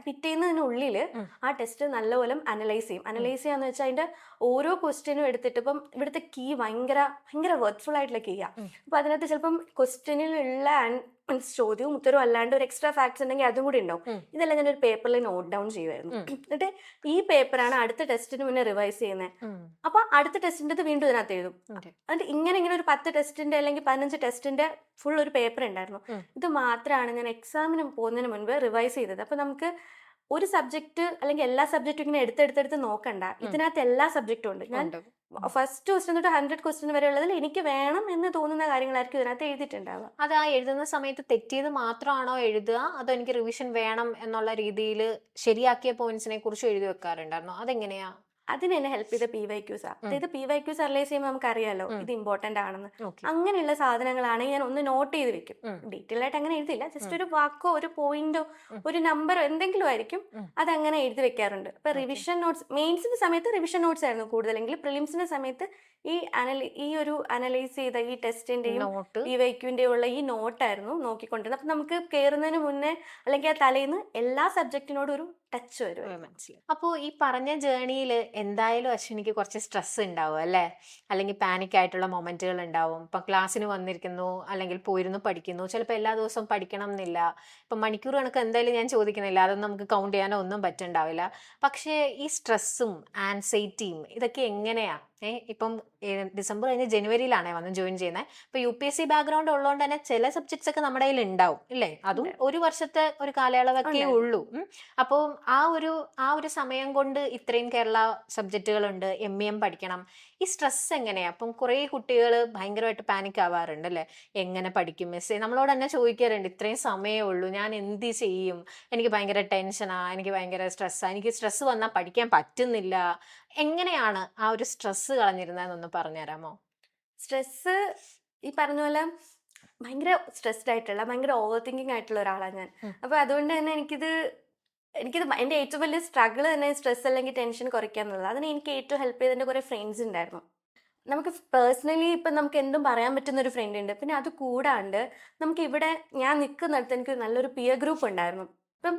പിറ്റേന്നതിനുള്ളിൽ ആ ടെസ്റ്റ് നല്ലപോലെ അനലൈസ് ചെയ്യും. അനലൈസ് ചെയ്യാന്ന് വെച്ചാൽ അതിന്റെ ഓരോ ക്വസ്റ്റ്യനും എടുത്തിട്ട്, ഇപ്പം ഇവിടുത്തെ കീ ഭയങ്കര വർത്ത്ഫുൾ ആയിട്ടുള്ള കീയാ. അപ്പൊ അതിനകത്ത് ചിലപ്പം ക്വസ്റ്റ്യനിലുള്ള ചോദ്യവും ഉത്തരവും അല്ലാണ്ട് ഒരു എക്സ്ട്രാ ഫാക്ട്സ് ഉണ്ടെങ്കിൽ അതും കൂടി ഉണ്ടാവും. ഇതെല്ലാം ഞാൻ ഒരു പേപ്പറിൽ നോട്ട് ഡൗൺ ചെയ്യുമായിരുന്നു. എന്നിട്ട് ഈ പേപ്പറാണ് അടുത്ത ടെസ്റ്റിന് മുന്നേ റിവൈസ് ചെയ്യുന്നത്. അപ്പൊ അടുത്ത ടെസ്റ്റിന്റെ വീണ്ടും ഇതിനകത്ത് എഴുതും. എന്നിട്ട് ഇങ്ങനെ ഒരു 10 ടെസ്റ്റിന്റെ അല്ലെങ്കിൽ 15 ടെസ്റ്റിന്റെ ഫുൾ ഒരു പേപ്പർ ഉണ്ടായിരുന്നു. ഇത് മാത്രമാണ് ഞാൻ എക്സാമിന് പോകുന്നതിന് മുൻപ് റിവൈസ് ചെയ്തത്. അപ്പൊ നമുക്ക് ഒരു സബ്ജക്ട് അല്ലെങ്കിൽ എല്ലാ സബ്ജക്റ്റും ഇങ്ങനെ എടുത്തെടുത്ത് നോക്കണ്ട. ഇതിനകത്ത് എല്ലാ സബ്ജക്റ്റും ഉണ്ട്. ഞാൻ ഫസ്റ്റ് ക്വസ്റ്റ്യൻ തൊട്ട് 100 ക്വസ്റ്റ്യൻ വരെ ഉള്ളതിൽ എനിക്ക് വേണം എന്ന് തോന്നുന്ന കാര്യങ്ങളായിരിക്കും ഇതിനകത്ത് എഴുതിയിട്ടുണ്ടാവുക. അത് ആ എഴുതുന്ന സമയത്ത് തെറ്റിയത് മാത്രമാണോ എഴുതുക, അതോ എനിക്ക് റിവിഷൻ വേണം എന്നുള്ള രീതിയിൽ ശരിയാക്കിയ പോയിന്റ്സിനെ കുറിച്ച് എഴുതി വെക്കാറുണ്ടായിരുന്നോ? അതെങ്ങനെയാ? അതിന് എന്നെ ഹെൽപ്പ് ചെയ്ത PYQs. അതായത് PYQs അനലൈസ് ചെയ്യുമ്പോൾ നമുക്കറിയാലോ ഇത് ഇമ്പോർട്ടന്റ് ആണെന്ന്. അങ്ങനെയുള്ള സാധനങ്ങളാണെങ്കിൽ ഞാൻ ഒന്ന് നോട്ട് ചെയ്ത് വെക്കും. ഡീറ്റെയിൽ ആയിട്ട് അങ്ങനെ എഴുതില്ല, ജസ്റ്റ് ഒരു വാക്കോ ഒരു പോയിന്റോ ഒരു നമ്പറോ എന്തെങ്കിലും ആയിരിക്കും, അതങ്ങനെ എഴുതി വെക്കാറുണ്ട്. ഇപ്പൊ റിവിഷൻ നോട്ട്സ്, മെയിൻസിന്റെ സമയത്ത് റിവിഷൻ നോട്ട്സ് ആയിരുന്നു കൂടുതലെങ്കിൽ, പ്രിലിംസിന്റെ സമയത്ത് ഈ ഒരു അനലൈസ് ചെയ്ത ഈ ടെസ്റ്റിന്റെയും PYQന്റെയും ഉള്ള ഈ നോട്ടായിരുന്നു നോക്കിക്കൊണ്ടിരുന്നത്. അപ്പൊ നമുക്ക് കയറുന്നതിന് മുന്നേ അല്ലെങ്കിൽ ആ തലേന്ന് എല്ലാ സബ്ജക്റ്റിനോടും ഒരു ടച്ച് വരും. മനസ്സിലായി. അപ്പോൾ ഈ പറഞ്ഞ ജേർണിയിൽ എന്തായാലും അശ്വിനിക്ക് കുറച്ച് സ്ട്രെസ് ഉണ്ടാവും അല്ലേ, അല്ലെങ്കിൽ പാനിക് ആയിട്ടുള്ള മൊമെന്റുകൾ ഉണ്ടാവും. ഇപ്പൊ ക്ലാസ്സിന് വന്നിരിക്കുന്നു അല്ലെങ്കിൽ പോയിരുന്നു പഠിക്കുന്നു, ചിലപ്പോൾ എല്ലാ ദിവസവും പഠിക്കണം എന്നില്ല. ഇപ്പം മണിക്കൂർ കണക്ക് എന്തായാലും ഞാൻ ചോദിക്കുന്നില്ല, അതൊന്നും നമുക്ക് കൗണ്ട് ചെയ്യാനോ ഒന്നും പറ്റുണ്ടാവില്ല. പക്ഷേ ഈ സ്ട്രെസ്സും ആൻസൈറ്റിയും ഇതൊക്കെ എങ്ങനെയാ? ഇപ്പം ഡിസംബർ കഴിഞ്ഞ് ജനുവരിയിലാണേ വന്ന് ജോയിൻ ചെയ്യുന്നത്. ഇപ്പൊ UPSC ബാക്ക്ഗ്രൗണ്ട് ഉള്ളതുകൊണ്ട് തന്നെ ചില സബ്ജക്ട്സ് ഒക്കെ നമ്മുടെ കയ്യിൽ ഉണ്ടാവും ഇല്ലേ, അതും ഒരു വർഷത്തെ ഒരു കാലയളവൊക്കെ ഉള്ളൂ. അപ്പോൾ ആ ഒരു സമയം കൊണ്ട് ഇത്രയും കേരള സബ്ജക്റ്റുകളുണ്ട്, MEM പഠിക്കണം. ഈ സ്ട്രെസ് എങ്ങനെയാ? അപ്പം കുറേ കുട്ടികൾ ഭയങ്കരമായിട്ട് പാനിക് ആവാറുണ്ട് അല്ലേ, എങ്ങനെ പഠിക്കും മിസ്സേ, നമ്മളോട് തന്നെ ചോദിക്കാറുണ്ട്, ഇത്രയും സമയമേ ഉള്ളൂ, ഞാൻ എന്ത് ചെയ്യും, എനിക്ക് ഭയങ്കര ടെൻഷനാ, എനിക്ക് ഭയങ്കര സ്ട്രെസ്സാ, എനിക്ക് സ്ട്രെസ് വന്നാൽ പഠിക്കാൻ പറ്റുന്നില്ല. എങ്ങനെയാണ് ആ ഒരു സ്ട്രെസ് കളഞ്ഞിരുന്നതെന്നൊന്ന് പറഞ്ഞുതരാമോ? സ്ട്രെസ് ഈ പറഞ്ഞ പോലെ ഭയങ്കര സ്ട്രെസ്ഡ് ആയിട്ടുള്ള ഭയങ്കര ഓവർ തിങ്കിങ് ആയിട്ടുള്ള ഒരാളാണ് ഞാൻ. അപ്പൊ അതുകൊണ്ട് തന്നെ എനിക്കിത് എൻ്റെ ഏറ്റവും വലിയ സ്ട്രഗിൾ തന്നെ സ്ട്രെസ് അല്ലെങ്കിൽ ടെൻഷൻ കുറയ്ക്കുക എന്നുള്ളത്. അതിന് എനിക്ക് ഏറ്റവും ഹെൽപ്പ് ചെയ്തതിൻ്റെ കുറേ ഫ്രണ്ട്സ് ഉണ്ടായിരുന്നു. നമുക്ക് പേഴ്സണലി ഇപ്പം നമുക്ക് എന്തും പറയാൻ പറ്റുന്ന ഒരു ഫ്രണ്ട് ഉണ്ട്. പിന്നെ അത് കൂടാണ്ട് നമുക്ക് ഇവിടെ ഞാൻ നിൽക്കുന്നിടത്ത് എനിക്ക് നല്ലൊരു പിയർ ഗ്രൂപ്പ് ഉണ്ടായിരുന്നു. ഇപ്പം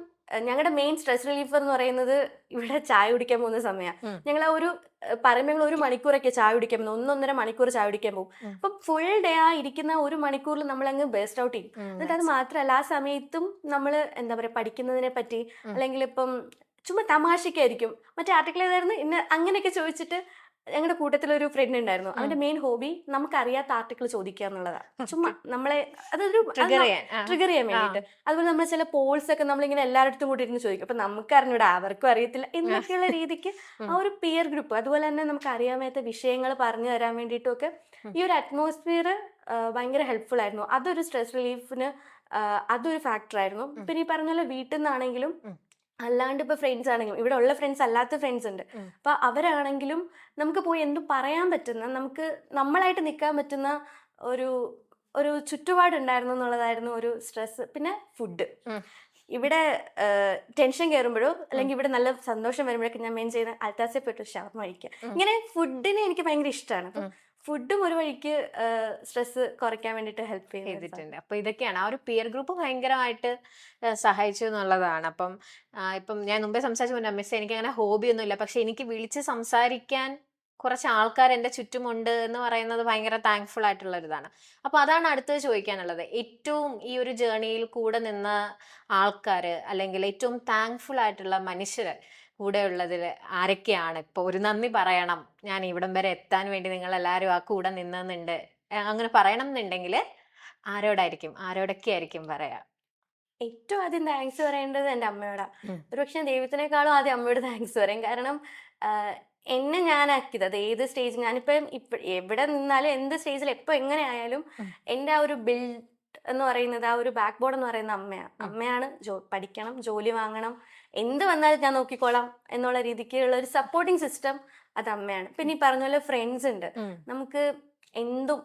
ഞങ്ങളുടെ മെയിൻ സ്ട്രെസ് റിലീഫർ എന്ന് പറയുന്നത് ഇവിടെ ചായ കുടിക്കാൻ പോകുന്ന സമയമാണ്. ഞങ്ങൾ ആ പറയുമ്പോൾ ഞങ്ങൾ 1 മണിക്കൂറൊക്കെ ചായ കുടിക്കാൻ പോകുന്നു, 1.5 മണിക്കൂർ ചായ കുടിക്കാൻ പോകും. അപ്പം ഫുൾ ഡേ ആ ഇരിക്കുന്ന 1 മണിക്കൂറിൽ നമ്മളങ്ങ് ബേസ്റ്റ് ഔട്ട് ചെയ്യും. എന്നിട്ട് അത് മാത്രമല്ല, ആ സമയത്തും നമ്മൾ എന്താ പറയുക പഠിക്കുന്നതിനെ പറ്റി അല്ലെങ്കിൽ ഇപ്പം ചുമ്മാ തമാശയ്ക്കായിരിക്കും മറ്റേ ആർട്ടിക്കിൾ ഏതായിരുന്നു ഇന്ന് അങ്ങനെയൊക്കെ ചോദിച്ചിട്ട്. ഞങ്ങളുടെ കൂട്ടത്തിലൊരു ഫ്രണ്ട് ഉണ്ടായിരുന്നു, അവന്റെ മെയിൻ ഹോബി നമുക്കറിയാത്ത ആർട്ടിക്കിൾ ചോദിക്കുക എന്നുള്ളതാണ്. ചുമ്മാ നമ്മളെ അതൊരു ട്രിഗർ ചെയ്യാൻ വേണ്ടിയിട്ട്. അതുപോലെ നമ്മൾ ചില പോൾസ് ഒക്കെ നമ്മളിങ്ങനെ എല്ലായിടത്തും കൂടി ഇരുന്ന് ചോദിക്കും. അപ്പൊ നമുക്ക് അറിഞ്ഞൂടാ, അവർക്കും അറിയത്തില്ല എന്നൊക്കെയുള്ള രീതിക്ക് ആ ഒരു പിയർ ഗ്രൂപ്പ്. അതുപോലെ തന്നെ നമുക്ക് അറിയാത്ത വിഷയങ്ങൾ പറഞ്ഞു തരാൻ വേണ്ടിയിട്ടും ഒക്കെ ഈ ഒരു അറ്റ്മോസ്ഫിയർ ഭയങ്കര ഹെൽപ്ഫുൾ ആയിരുന്നു. അതൊരു സ്ട്രെസ് റിലീഫിന് അതൊരു ഫാക്ടർ ആയിരുന്നു. പിന്നെ ഈ പറഞ്ഞ പോലെ വീട്ടിൽ നിന്നാണെങ്കിലും അല്ലാണ്ട് ഇപ്പൊ ഫ്രണ്ട്സ് ആണെങ്കിലും, ഇവിടെ ഉള്ള ഫ്രണ്ട്സ് അല്ലാത്ത ഫ്രണ്ട്സ് ഉണ്ട്. അപ്പൊ അവരാണെങ്കിലും നമുക്ക് പോയി എന്തും പറയാൻ പറ്റുന്ന, നമുക്ക് നമ്മളായിട്ട് നിൽക്കാൻ പറ്റുന്ന ഒരു ചുറ്റുപാടുണ്ടായിരുന്നു എന്നുള്ളതായിരുന്നു ഒരു സ്ട്രെസ്. പിന്നെ ഫുഡ്, ഇവിടെ ടെൻഷൻ കയറുമ്പോഴോ അല്ലെങ്കിൽ ഇവിടെ നല്ല സന്തോഷം വരുമ്പോഴൊക്കെ ഞാൻ മെയിൻ ചെയ്യുന്ന അൽത്താസയിൽ പോയിട്ട് ഷവർമ കഴിക്കുക. ഇങ്ങനെ ഫുഡിനെ എനിക്ക് ഭയങ്കര ഇഷ്ടമാണ്. അപ്പം ഫുഡും ഒരു വഴിക്ക് സ്ട്രെസ് കുറയ്ക്കാൻ വേണ്ടിയിട്ട് ഹെൽപ്പ് ചെയ്യുന്നുണ്ട്. ചെയ്തിട്ടുണ്ട്. അപ്പൊ ഇതൊക്കെയാണ് ആ ഒരു പിയർ ഗ്രൂപ്പ് ഭയങ്കരമായിട്ട് സഹായിച്ചു എന്നുള്ളതാണ്. അപ്പം ഇപ്പം ഞാൻ മുമ്പേ സംസാരിച്ചു പറഞ്ഞ മിസ് എനിക്ക് അങ്ങനെ ഹോബി ഒന്നുമില്ല, പക്ഷെ എനിക്ക് വിളിച്ച് സംസാരിക്കാൻ കുറച്ച് ആൾക്കാർ എൻ്റെ ചുറ്റുമുണ്ട് എന്ന് പറയുന്നത് ഭയങ്കര താങ്ക്ഫുൾ ആയിട്ടുള്ള ഒരു ഇതാണ്. അപ്പൊ അതാണ് അടുത്തത് ചോദിക്കാനുള്ളത്. ഏറ്റവും ഈ ഒരു ജേർണിയിൽ കൂടെ നിന്ന ആൾക്കാർ അല്ലെങ്കിൽ ഏറ്റവും താങ്ക്ഫുൾ ആയിട്ടുള്ള മനുഷ്യര് കൂടെ ഉള്ളതിൽ ആരൊക്കെയാണ്? ഇപ്പൊ ഒരു നന്ദി പറയണം, ഞാൻ ഇവിടം വരെ എത്താൻ വേണ്ടി നിങ്ങൾ എല്ലാവരും ആ കൂടെ നിന്നുണ്ട്, അങ്ങനെ പറയണം എന്നുണ്ടെങ്കിൽ ആരോടായിരിക്കും, ആരോടൊക്കെ ആയിരിക്കും പറയാ? ഏറ്റവും ആദ്യം താങ്ക്സ് പറയേണ്ടത് എൻ്റെ അമ്മയോടാ. ഉം. ഒരുപക്ഷെ ദൈവത്തിനേക്കാളും ആദ്യം അമ്മയോട് താങ്ക്സ് പറയും. കാരണം എന്നെ ഞാനാക്കിയത് അത് ഏത് സ്റ്റേജ് ഞാനിപ്പം എവിടെ നിന്നാലും എന്ത് സ്റ്റേജിൽ എപ്പോൾ എങ്ങനെ ആയാലും ഉം. എൻ്റെ ആ ഒരു ബിൽഡ് എന്ന് പറയുന്നത്, ആ ഒരു ബാക്ക് ബോർഡ് എന്ന് പറയുന്നത് അമ്മയാണ്. അമ്മയാണ് പഠിക്കണം, ജോലി വാങ്ങണം, എന്ത് വന്നാലും ഞാൻ നോക്കിക്കോളാം എന്നുള്ള രീതിക്കുള്ള ഒരു സപ്പോർട്ടിങ് സിസ്റ്റം അത് അമ്മയാണ്. പിന്നെ ഈ പറഞ്ഞ പോലെ ഫ്രണ്ട്സ് ഉണ്ട്. നമുക്ക് എന്തും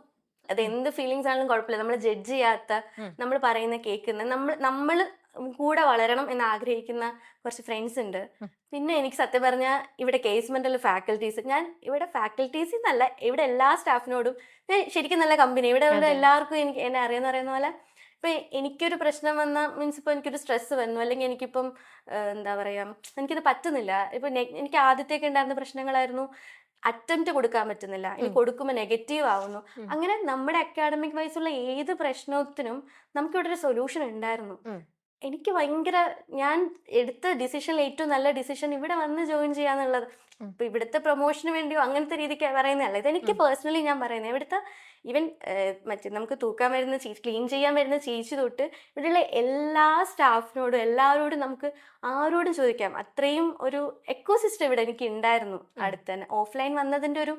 അത് എന്ത് ഫീലിങ്സ് ആണെങ്കിലും കുഴപ്പമില്ല, നമ്മൾ ജഡ്ജ് ചെയ്യാത്ത, നമ്മൾ പറയുന്ന കേൾക്കുന്ന, നമ്മൾ കൂടെ വളരണം എന്ന് ആഗ്രഹിക്കുന്ന കുറച്ച് ഫ്രണ്ട്സ് ഉണ്ട്. പിന്നെ എനിക്ക് സത്യം പറഞ്ഞാൽ ഇവിടെ കേസ്മെന്റൽ ഫാക്കൽറ്റീസ്, ഞാൻ ഇവിടെ ഫാക്കൽറ്റീസ് എന്നല്ല, ഇവിടെ എല്ലാ സ്റ്റാഫിനോടും ഞാൻ ശരിക്കും നല്ല കമ്പനി. ഇവിടെ ഉള്ള എല്ലാവർക്കും എനിക്ക് എന്നെ അറിയുന്ന പോലെ. ഇപ്പം എനിക്കൊരു പ്രശ്നം വന്നാൽ മീൻസ് ഇപ്പോൾ എനിക്കൊരു സ്ട്രെസ് വന്നു, അല്ലെങ്കിൽ എനിക്കിപ്പം എന്താ പറയുക, എനിക്കിത് പറ്റുന്നില്ല. ഇപ്പം എനിക്ക് ആദ്യത്തേക്ക് ഉണ്ടായിരുന്ന പ്രശ്നങ്ങളായിരുന്നു അറ്റംപ്റ്റ് കൊടുക്കാൻ പറ്റുന്നില്ല, ഇനി കൊടുക്കുമ്പോൾ നെഗറ്റീവ് ആവുന്നു. അങ്ങനെ നമ്മുടെ അക്കാഡമിക് വൈസുള്ള ഏത് പ്രശ്നത്തിനും നമുക്കിവിടെ ഒരു സൊല്യൂഷൻ ഉണ്ടായിരുന്നു. എനിക്ക് ഭയങ്കര, ഞാൻ എടുത്ത ഡിസിഷനിൽ ഏറ്റവും നല്ല ഡിസിഷൻ ഇവിടെ വന്ന് ജോയിൻ ചെയ്യാന്നുള്ളത്. ഇപ്പൊ ഇവിടുത്തെ പ്രൊമോഷന് വേണ്ടിയോ അങ്ങനത്തെ രീതിക്ക് പറയുന്നതല്ല, ഇതെനിക്ക് പേഴ്സണലി ഞാൻ പറയുന്നത്. ഇവിടുത്തെ ഈവൻ മറ്റേ നമുക്ക് തൂക്കാൻ വരുന്ന ക്ലീൻ ചെയ്യാൻ വരുന്ന ചേച്ചി തൊട്ട് ഇവിടെയുള്ള എല്ലാ സ്റ്റാഫിനോടും എല്ലാവരോടും നമുക്ക് ആരോടും ചോദിക്കാം. അത്രയും ഒരു എക്കോസിസ്റ്റം ഇവിടെ എനിക്ക് ഉണ്ടായിരുന്നു അടുത്ത് തന്നെ. ഓഫ്ലൈൻ വന്നതിന്റെ ഒരു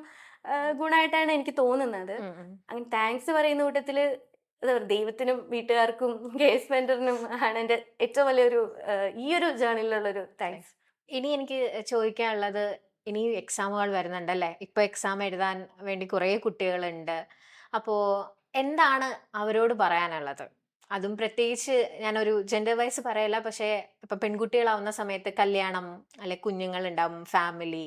ഗുണമായിട്ടാണ് എനിക്ക് തോന്നുന്നത്. അങ്ങനെ താങ്ക്സ് പറയുന്ന കൂട്ടത്തില് ദൈവത്തിനും വീട്ടുകാർക്കും കേസ് മെന്ററിനും ആണ് എൻ്റെ ഏറ്റവും വലിയൊരു ഈ ഒരു ജേർണിയിലുള്ളൊരു താങ്ക്സ്. ഇനി എനിക്ക് ചോദിക്കാനുള്ളത്, ഇനി എക്സാമുകൾ വരുന്നുണ്ടല്ലേ? ഇപ്പൊ എക്സാം എഴുതാൻ വേണ്ടി കുറേ കുട്ടികളുണ്ട്. അപ്പോ എന്താണ് അവരോട് പറയാനുള്ളത്? അതും പ്രത്യേകിച്ച് ഞാനൊരു ജെൻഡർ വൈസ് പറയല്ല, പക്ഷേ ഇപ്പൊ പെൺകുട്ടികളാവുന്ന സമയത്ത് കല്യാണം, അല്ലെ കുഞ്ഞുങ്ങൾ ഉണ്ടാവും, ഫാമിലി,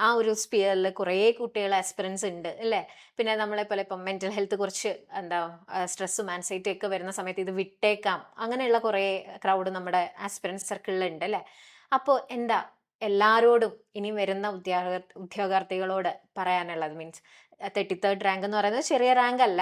ആ ഒരു സ്പിയറിൽ കുറേ കുട്ടികൾ ആസ്പിറൻസ് ഉണ്ട് അല്ലേ? പിന്നെ നമ്മളെ പോലെ ഇപ്പം മെന്റൽ ഹെൽത്ത് കുറച്ച് എന്താ സ്ട്രെസ്സും ആൻസൈറ്റി ഒക്കെ വരുന്ന സമയത്ത് ഇത് വിട്ടേക്കാം, അങ്ങനെയുള്ള കുറേ ക്രൗഡ് നമ്മുടെ ആസ്പിറൻസ് സർക്കിളിൽ ഉണ്ട് അല്ലേ? അപ്പോൾ എന്താ എല്ലാരോടും ഇനി വരുന്ന ഉദ്യോഗാർത്ഥികളോട് പറയാനുള്ളത്? മീൻസ് 33rd റാങ്ക് എന്ന് പറയുന്നത് ചെറിയ റാങ്ക് അല്ല,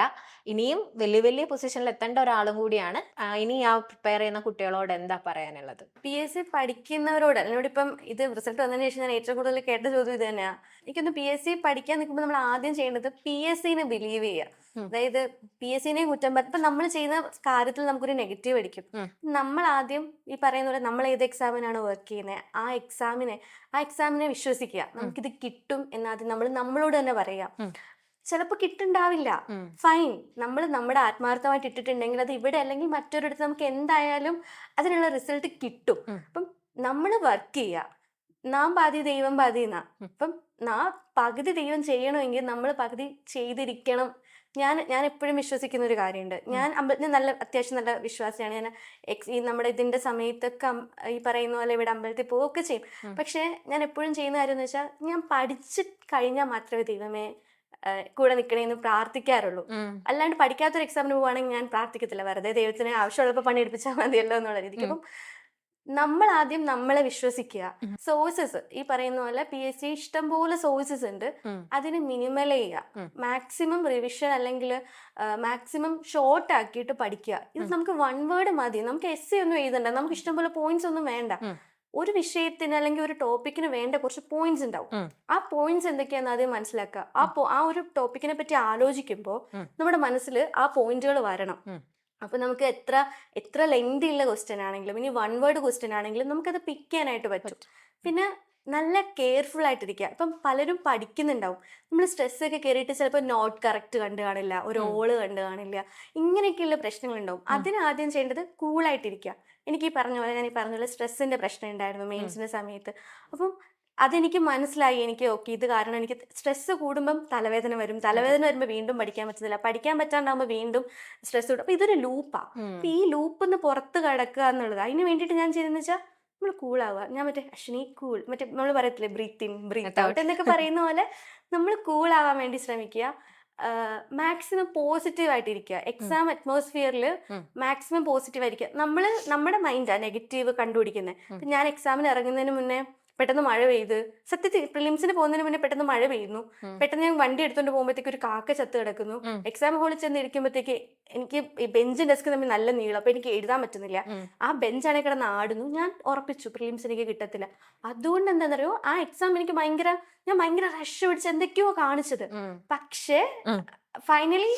ഇനിയും വലിയ വലിയ പൊസിഷനിൽ എത്തേണ്ട ഒരാളും കൂടിയാണ്. ഇനി ആ പ്രിപ്പയർ ചെയ്യുന്ന കുട്ടികളോട് എന്താ പറയാനുള്ളത്? PSC പഠിക്കുന്നവരോട്, എന്നോട് ഇപ്പം ഇത് റിസൾട്ട് വന്നതിന് ശേഷം ഞാൻ ഏറ്റവും കൂടുതൽ കേട്ട ചോദ്യം ഇത് തന്നെയാണ്. എനിക്കൊന്ന് PSC പഠിക്കാൻ നിൽക്കുമ്പോൾ നമ്മൾ ആദ്യം ചെയ്യേണ്ടത് PSCനെ ബിലീവ് ചെയ്യുക. അതായത് PSCനെ കുറ്റം പറ, ഇപ്പം നമ്മൾ ചെയ്യുന്ന കാര്യത്തിൽ നമുക്കൊരു നെഗറ്റീവ് അടിക്കും. നമ്മൾ ആദ്യം ഈ പറയുന്ന പോലെ നമ്മൾ ഏത് എക്സാമിനാണ് വർക്ക് ചെയ്യുന്നത്, ആ എക്സാമിനെ വിശ്വസിക്കുക. നമുക്കിത് കിട്ടും എന്നാദ്യം നമ്മൾ നമ്മളോട് തന്നെ പറയാം. ചിലപ്പോൾ കിട്ടുണ്ടാവില്ല, ഫൈൻ. നമ്മൾ നമ്മുടെ ആത്മാർത്ഥമായിട്ട് ഇട്ടിട്ടുണ്ടെങ്കിൽ അത് ഇവിടെ അല്ലെങ്കിൽ മറ്റൊരിടത്ത് നമുക്ക് എന്തായാലും അതിനുള്ള റിസൾട്ട് കിട്ടും. അപ്പം നമ്മൾ വർക്ക് ചെയ്യുക. നാം പാതി ദൈവം പാതി എന്നാ. അപ്പം പകുതി ദൈവം ചെയ്യണമെങ്കിൽ നമ്മൾ പകുതി ചെയ്തിരിക്കണം. ഞാൻ എപ്പോഴും വിശ്വസിക്കുന്ന ഒരു കാര്യമുണ്ട്. ഞാൻ അത്യാവശ്യം നല്ല വിശ്വാസിയാണ്. ഞാൻ ഈ നമ്മുടെ ഇതിന്റെ സമയത്തൊക്കെ ഈ പറയുന്ന പോലെ ഇവിടെ അമ്പലത്തിൽ പോവുകയൊക്കെ ചെയ്യും. പക്ഷെ ഞാൻ എപ്പോഴും ചെയ്യുന്ന കാര്യം എന്ന് വെച്ചാൽ, ഞാൻ പഠിച്ച് കഴിഞ്ഞാൽ മാത്രമേ ദൈവമേ കൂടെ നിൽക്കണേന്ന് പ്രാർത്ഥിക്കാറുള്ളൂ. അല്ലാണ്ട് പഠിക്കാത്തൊരു എക്സാമിന് പോവുകയാണെങ്കിൽ ഞാൻ പ്രാർത്ഥിക്കത്തില്ല. വെറുതെ ദൈവത്തിന് ആവശ്യമുള്ളപ്പോൾ പണിയെടുപ്പിച്ചാൽ മതിയല്ലോ എന്നുള്ള രീതിക്ക്. അപ്പം നമ്മൾ ആദ്യം നമ്മളെ വിശ്വസിക്കുക. സോഴ്സസ് ഈ പറയുന്ന പോലെ PSC ഇഷ്ടംപോലെ സോഴ്സസ് ഉണ്ട്. അതിന് മിനിമൽ ചെയ്യുക. മാക്സിമം റിവിഷൻ അല്ലെങ്കിൽ മാക്സിമം ഷോർട്ട് ആക്കിയിട്ട് പഠിക്കുക. ഇത് നമുക്ക് 1 വേർഡ് മതി. നമുക്ക് essay ഒന്നും എഴുതണ്ട, നമുക്ക് ഇഷ്ടംപോലെ പോയിന്റ്സ് ഒന്നും വേണ്ട. ഒരു വിഷയത്തിന് അല്ലെങ്കിൽ ഒരു ടോപ്പിക്കിന് വേണ്ട കുറച്ച് പോയിന്റ്സ് ഉണ്ടാവും. ആ പോയിന്റ്സ് എന്തൊക്കെയാണെന്ന് ആദ്യം മനസ്സിലാക്കുക. ആ ഒരു ടോപ്പിക്കിനെ പറ്റി ആലോചിക്കുമ്പോൾ നമ്മുടെ മനസ്സിൽ ആ പോയിന്റുകൾ വരണം. അപ്പൊ നമുക്ക് എത്ര ലെങ്തി ഉള്ള ക്വസ്റ്റ്യൻ ആണെങ്കിലും, ഇനി 1 വേർഡ് ക്വസ്റ്റ്യൻ ആണെങ്കിലും നമുക്കത് പിക്ക് ചെയ്യാനായിട്ട് പറ്റും. പിന്നെ നല്ല കെയർഫുൾ ആയിട്ടിരിക്കുക. ഇപ്പം പലരും പഠിക്കുന്നുണ്ടാവും, നമ്മൾ സ്ട്രെസ് ഒക്കെ കയറിയിട്ട് ചിലപ്പോൾ നോട്ട് കറക്റ്റ് കണ്ടു കാണില്ല, ഒരു ഓള് കണ്ടു കാണില്ല, ഇങ്ങനെയൊക്കെയുള്ള പ്രശ്നങ്ങളുണ്ടാവും. അതിനാദ്യം ചെയ്യേണ്ടത് കൂളായിട്ടിരിക്കുക. എനിക്ക് ഈ പറഞ്ഞ പോലെ സ്ട്രെസ്സിന്റെ പ്രശ്നം ഉണ്ടായിരുന്നു മെയിൻസിന്റെ സമയത്ത്. അപ്പം അതെനിക്ക് മനസ്സിലായി. എനിക്ക് ഓക്കെ, ഇത് കാരണം എനിക്ക് സ്ട്രെസ് കൂടുമ്പം തലവേദന വരുമ്പോൾ വീണ്ടും പഠിക്കാൻ പറ്റുന്നില്ല, പഠിക്കാൻ പറ്റാണ്ടാകുമ്പോൾ വീണ്ടും സ്ട്രെസ് കൂടും. അപ്പൊ ഇതൊരു ലൂപ്പാ. അപ്പൊ ഈ ലൂപ്പിന്ന് പുറത്ത് കടക്കുക എന്നുള്ളത്, അതിന് വേണ്ടിയിട്ട് ഞാൻ ചെയ്തെന്ന് വെച്ചാൽ നമ്മൾ കൂളാവുക. ഞാൻ അശ്വിനി കൂൾ, നമ്മൾ പറയത്തില്ലേ ബ്രീത്ത് ഇൻ ബ്രീത്ത് ഔട്ട് എന്നൊക്കെ പറയുന്ന പോലെ നമ്മൾ കൂളാവാൻ വേണ്ടി ശ്രമിക്കുക. മാക്സിമം പോസിറ്റീവ് ആയിട്ടിരിക്കുക. എക്സാം അറ്റ്മോസ്ഫിയറിൽ ഉം. മാക്സിമം പോസിറ്റീവ് ആയിരിക്കുക. നമ്മുടെ മൈൻഡാണ് നെഗറ്റീവ് കണ്ടുപിടിക്കുന്നത്. ഞാൻ എക്സാമിന് ഇറങ്ങുന്നതിന് മുന്നേ പെട്ടെന്ന് മഴ പെയ്ത്, സത്യത്തിൽ പ്രിലിംസിന് പോകുന്നതിന് മുന്നേ പെട്ടെന്ന് മഴ പെയ്യുന്നു, പെട്ടെന്ന് ഞാൻ വണ്ടി എടുത്തോണ്ട് പോകുമ്പോഴത്തേക്ക് ഒരു കാക്ക ചത്ത് കിടക്കുന്നു, എക്സാം ഹാളിൽ ചെന്ന് ഇരിക്കുമ്പോഴത്തേക്ക് എനിക്ക് ഈ ബെഞ്ചും ഡെസ്ക് തമ്മിൽ നല്ല നീളം, അപ്പൊ എനിക്ക് എഴുതാൻ പറ്റുന്നില്ല, ആ ബെഞ്ചാണെങ്കിൽ കിടന്ന് ആടുന്നു. ഞാൻ ഉറപ്പിച്ചു പ്രിലിംസ് എനിക്ക് കിട്ടത്തില്ല. അതുകൊണ്ട് എന്താണെന്നറിയോ, ആ എക്സാം എനിക്ക് ഞാൻ ഭയങ്കര റഷ് പിടിച്ച് എന്തൊക്കെയോ കാണിച്ചത്. പക്ഷേ ഫൈനലി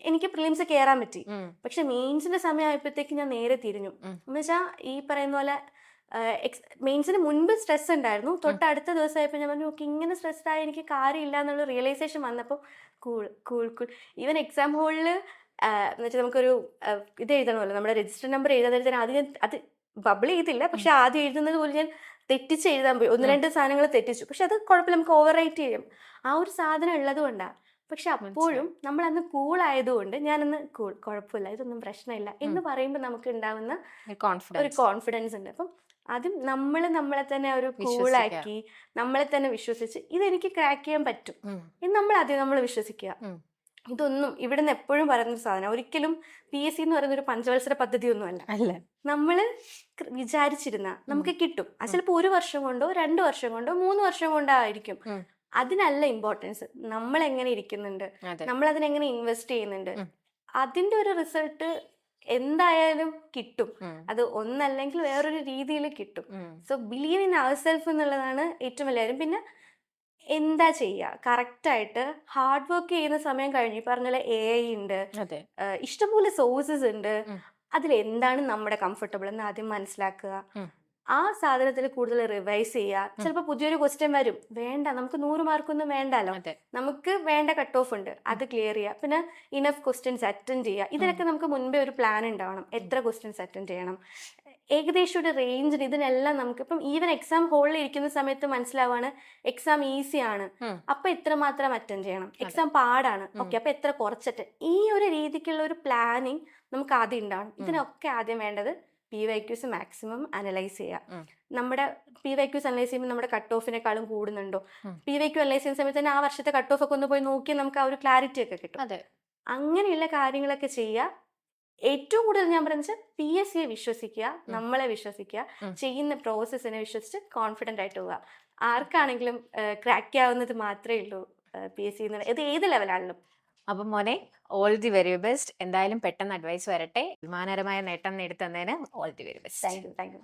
എനിക്ക് പ്രിലിംസ് കയറാൻ പറ്റി. പക്ഷെ മെയിൻസിന്റെ സമയമായപ്പോഴത്തേക്ക് ഞാൻ നേരെ തിരിഞ്ഞു. എന്ന് വെച്ചാൽ ഈ പറയുന്ന പോലെ മെയിൻസിന് മുൻപ് സ്ട്രെസ് ഉണ്ടായിരുന്നു. തൊട്ടടുത്ത ദിവസമായപ്പോൾ ഞാൻ പറഞ്ഞു, ഓക്കെ ഇങ്ങനെ സ്ട്രെസ്ഡ് ആയി എനിക്ക് കാര്യമില്ല എന്നുള്ള റിയലൈസേഷൻ വന്നപ്പോൾ cool cool cool. Even exam ഹോളിൽ എന്നുവെച്ചാൽ നമുക്കൊരു ഇത് എഴുതണമല്ലോ, നമ്മുടെ രജിസ്റ്റർ നമ്പർ എഴുതാൻ ആദ്യം അത് ബബിൾ ചെയ്തില്ല, പക്ഷെ ആദ്യം എഴുതുന്നത് പോലും ഞാൻ തെറ്റിച്ച് എഴുതാൻ പോയി. 1-2 സാധനങ്ങൾ തെറ്റിച്ചു. പക്ഷെ അത് കുഴപ്പമില്ല, നമുക്ക് ഓവർ റൈറ്റ് ചെയ്യും. ആ ഒരു സാധനം ഉള്ളത് കൊണ്ടാണ്. പക്ഷെ അപ്പോഴും നമ്മൾ അന്ന് കൂൾ ആയതുകൊണ്ട് ഞാനന്ന് കൂൾ, കുഴപ്പമില്ല, ഇതൊന്നും പ്രശ്നമില്ല എന്ന് പറയുമ്പോൾ നമുക്ക് ഉണ്ടാവുന്ന ഒരു കോൺഫിഡൻസ് ഉണ്ട്. അപ്പം ആദ്യം നമ്മളെ തന്നെ ഒരു കൂളാക്കി നമ്മളെ തന്നെ വിശ്വസിച്ച് ഇതെനിക്ക് ക്രാക്ക് ചെയ്യാൻ പറ്റും എന്ന് നമ്മൾ വിശ്വസിക്കുക. ഇതൊന്നും ഇവിടുന്ന് എപ്പോഴും പറയുന്ന സാധനം, ഒരിക്കലും PSC എന്ന് പറയുന്ന ഒരു പഞ്ചവത്സര പദ്ധതി ഒന്നും അല്ല. നമ്മള് വിചാരിച്ചിരുന്ന നമുക്ക് കിട്ടും. അത് ചിലപ്പോൾ 1 വർഷം കൊണ്ടോ 2 വർഷം കൊണ്ടോ 3 വർഷം കൊണ്ടോ ആയിരിക്കും. അതിനല്ല ഇമ്പോർട്ടൻസ്, നമ്മൾ എങ്ങനെ ഇരിക്കുന്നുണ്ട്, നമ്മൾ അതിനെങ്ങനെ ഇൻവെസ്റ്റ് ചെയ്യുന്നുണ്ട്, അതിന്റെ ഒരു റിസൾട്ട് എന്തായാലും കിട്ടും. അത് ഒന്നല്ലെങ്കിൽ വേറൊരു രീതിയിൽ കിട്ടും. So believe in our self എന്നുള്ളതാണ് ഏറ്റവും വലിയ കാര്യം. പിന്നെ എന്താ ചെയ്യുക, കറക്റ്റായിട്ട് ഹാർഡ് വർക്ക് ചെയ്യുന്ന സമയം കഴിഞ്ഞു. ഈ പറഞ്ഞ AI ഉണ്ട്, ഇഷ്ടംപോലെ സോഴ്സസ് ഉണ്ട്. അതിലെന്താണ് നമ്മുടെ കംഫർട്ടബിൾ എന്ന് ആദ്യം മനസ്സിലാക്കുക. ആ സാധനത്തിൽ കൂടുതൽ റിവൈസ് ചെയ്യുക. ചിലപ്പോൾ പുതിയൊരു ക്വസ്റ്റ്യൻ വരും, വേണ്ട നമുക്ക് 100 മാർക്കൊന്നും വേണ്ടല്ലോ, നമുക്ക് വേണ്ട കട്ട് ഓഫ് ഉണ്ട്, അത് ക്ലിയർ ചെയ്യുക. പിന്നെ ഇനഫ് ക്വസ്റ്റ്യൻസ് അറ്റൻഡ് ചെയ്യുക. ഇതിനൊക്കെ നമുക്ക് മുൻപേ ഒരു പ്ലാൻ ഉണ്ടാവണം. എത്ര ക്വസ്റ്റ്യൻസ് അറ്റൻഡ് ചെയ്യണം, ഏകദേശം ഒരു റേഞ്ചിന്. ഇതിനെല്ലാം നമുക്ക് ഇപ്പം ഈവൻ എക്സാം ഹോളിൽ ഇരിക്കുന്ന സമയത്ത് മനസ്സിലാവാണ് എക്സാം ഈസി ആണ്, അപ്പൊ എത്രമാത്രം അറ്റൻഡ് ചെയ്യണം, എക്സാം പാടാണ്, ഓക്കെ അപ്പൊ എത്ര കുറച്ചിട്ട്. ഈ ഒരു രീതിക്കുള്ള ഒരു പ്ലാനിങ് നമുക്ക് ആദ്യം ഉണ്ടാവണം. ഇതിനൊക്കെ ആദ്യം വേണ്ടത് PYQs മാക്സിമം അനലൈസ് ചെയ്യുക. നമ്മുടെ PYQs അനലൈസ് ചെയ്യുമ്പോൾ നമ്മുടെ കട്ട് ഓഫിനെക്കാളും കൂടുന്നുണ്ടോ, PYQ അനലൈസ് ചെയ്യുന്ന സമയത്ത് തന്നെ ആ വർഷത്തെ കട്ട് ഓഫ് ഒക്കെ ഒന്ന് പോയി നോക്കിയാൽ നമുക്ക് ആ ഒരു ക്ലാരിറ്റി ഒക്കെ കിട്ടും. അങ്ങനെയുള്ള കാര്യങ്ങളൊക്കെ ചെയ്യുക. ഏറ്റവും കൂടുതൽ ഞാൻ പറഞ്ഞാൽ PSCയെ വിശ്വസിക്കുക, നമ്മളെ വിശ്വസിക്കുക, ചെയ്യുന്ന പ്രോസസ്സിനെ വിശ്വസിച്ച് കോൺഫിഡൻ്റ് ആയിട്ട് പോവുക. ആർക്കാണെങ്കിലും ക്രാക്ക് ആവുന്നത് മാത്രമേ ഉള്ളൂ PSC എന്ന്. ഇത് ഏത് ലെവലാണെങ്കിലും. അപ്പം മോനെ, ഓൾ ദി വെരി ബെസ്റ്റ്. എന്തായാലും പെട്ടെന്ന് അഡ്വൈസ് വരട്ടെ. അഭിമാനകരമായ നേട്ടം നേടിത്തന്നതിന് all the very best. Thank U.